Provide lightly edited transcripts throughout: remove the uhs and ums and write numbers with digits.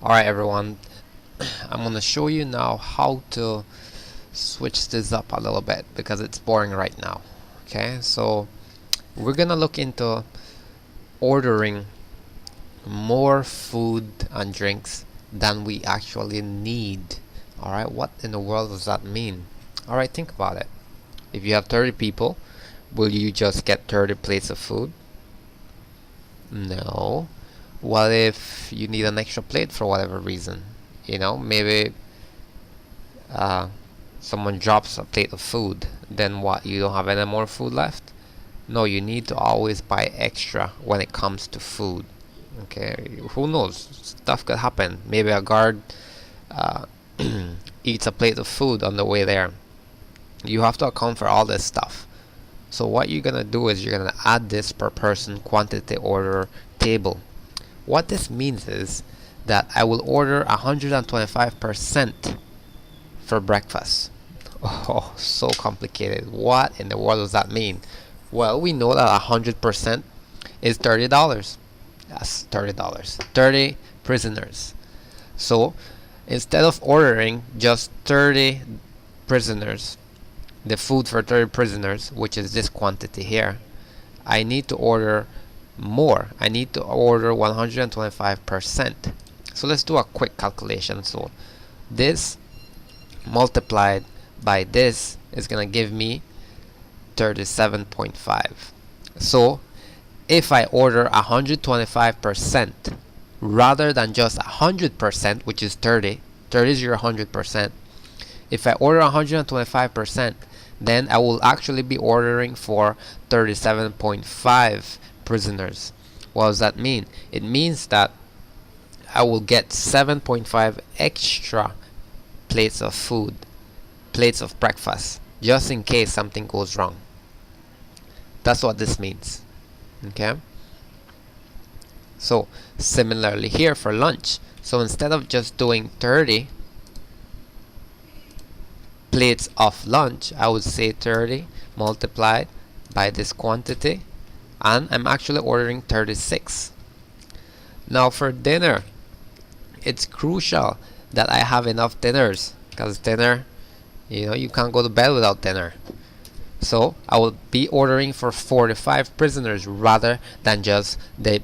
Alright everyone, I'm gonna show you now how to switch this up a little bit because it's boring right now. Okay, so we're gonna look into ordering more food and drinks than we actually need. Alright, what in the world does that mean? Alright, think about it. If you have 30 people, will you just get 30 plates of food? No. What if you need an extra plate for whatever reason? Maybe uh, someone drops a plate of food, then what? You don't have any more food left? No, you need to always buy extra when it comes to food. Okay, who knows? Stuff could happen. Maybe a guard uh, eats a plate of food on the way there. You have to account for all this stuff. So what you're gonna do is you're gonna add this per person quantity order table. What this means is that I will order 125% for breakfast. Oh, so complicated. What in the world does that mean? Well, we know that 100% is $30. That's $30. 30 prisoners. So instead of ordering just 30 prisoners, the food for 30 prisoners, which is this quantity here, I need to order more. I need to order 125%. So let's do a quick calculation. So this multiplied by this is gonna give me 37.5. So if I order 125% rather than just 100%, which is 30 is your 100%. If I order 125%, then I will actually be ordering for 37.5 prisoners. What does that mean? It means that I will get 7.5 extra plates of food, plates of breakfast, just in case something goes wrong. That's what this means. Okay? So similarly here for lunch. So instead of just doing 30 plates of lunch, I would say 30 multiplied by this quantity, and I'm actually ordering 36. Now for dinner, it's crucial that I have enough dinners, because dinner, you can't go to bed without dinner. So I will be ordering for 45 prisoners rather than just the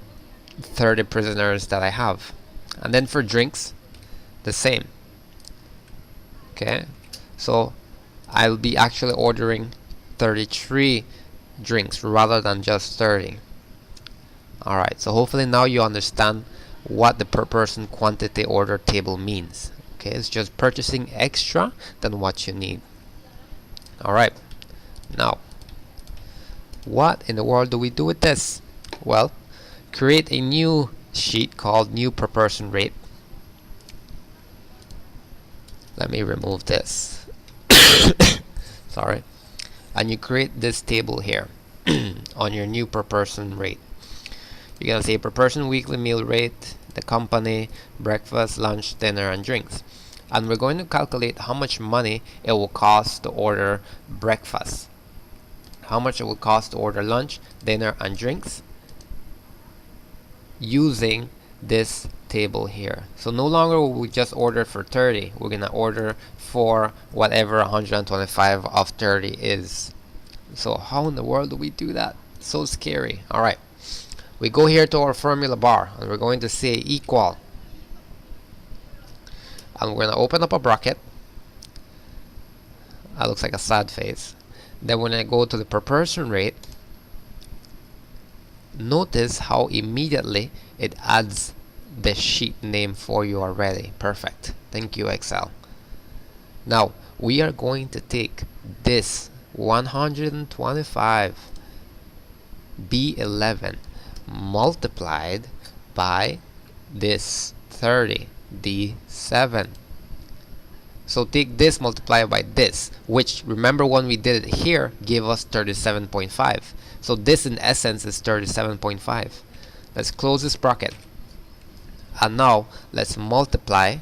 30 prisoners that I have. And then for drinks, the same. Okay, so I'll be actually ordering 33 drinks rather than just 30. Alright, so hopefully now you understand what the per person quantity order table means. Okay, it's just purchasing extra than what you need. Alright, now what in the world do we do with this? Well, create a new sheet called new per person rate. Let me remove this. Sorry. And you create this table here on your new per person rate. You're gonna say per person weekly meal rate, the company, breakfast, lunch, dinner, and drinks. And we're going to calculate how much money it will cost to order breakfast, how much it will cost to order lunch, dinner, and drinks using this table here. So no longer will we just order for 30, we're gonna order for whatever 125 of 30 is. So how in the world do we do that? So scary. Alright, we go here to our formula bar and we're going to say equal, and we're gonna open up a bracket. That looks like a sad face. Then when I go to the per person rate, notice how immediately it adds the sheet name for you already. Perfect. Thank you, Excel. Now we are going to take this 125 B11 multiplied by this 30 D7. So take this multiplied by this, which, remember when we did it here, gave us 37.5. So this in essence is 37.5. Let's close this bracket. And now let's multiply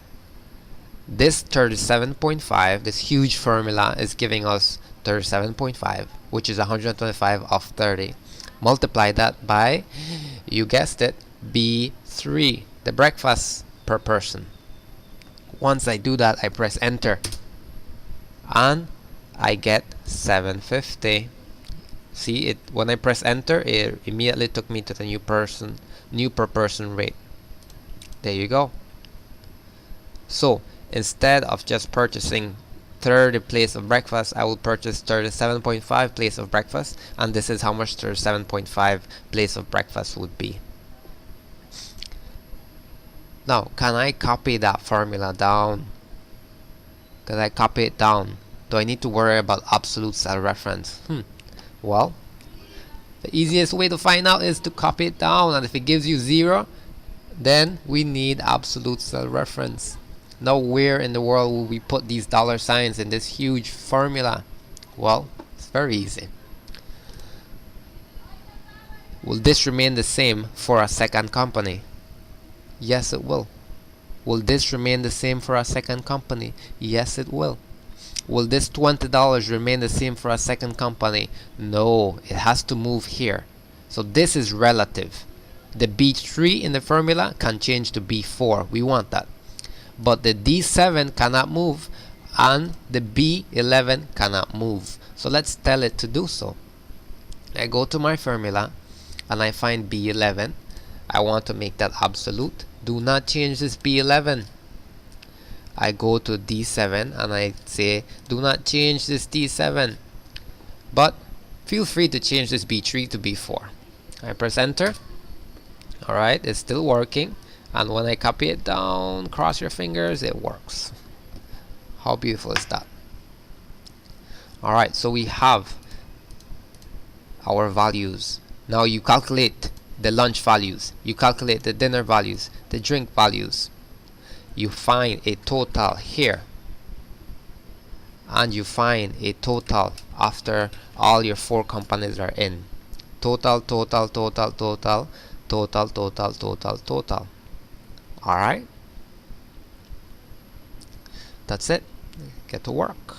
this 37.5. This huge formula is giving us 37.5, which is 125 of 30. Multiply that by, you guessed it, B3, the breakfast. per person. Once I do that, I press enter and I get 750. See it, when I press enter, it immediately took me to the new per person rate. There you go. So instead of just purchasing 30 plates of breakfast, I will purchase 37.5 plates of breakfast, and this is how much 37.5 plates of breakfast would be. Now, can I copy that formula down? Can I copy it down? Do I need to worry about absolute cell reference? Well, the easiest way to find out is to copy it down, and if it gives you 0, then we need absolute cell reference. Now where in the world will we put these dollar signs in this huge formula? Well, it's very easy. Will this remain the same for a second company? Yes, it will. Will this remain the same for a second company? Yes, it will. Will this $20 remain the same for a second company? No, it has to move here. So this is relative. The B3 in the formula can change to B4. We want that. But the D7 cannot move and the B11 cannot move. So let's tell it to do so. I go to my formula and I find B11. I want to make that absolute. Do not change this B11. I go to D7 and I say do not change this D7, but feel free to change this B3 to B4. I press enter. Alright, it's still working, and when I copy it down, cross your fingers, it works. How beautiful is that? Alright, so we have our values. Now you calculate the lunch values, you calculate the dinner values, the drink values. You find a total here, and you find a total after all your 4 companies are in. Total, total, total, total, total, total, total, total. Alright, that's it. Get to work.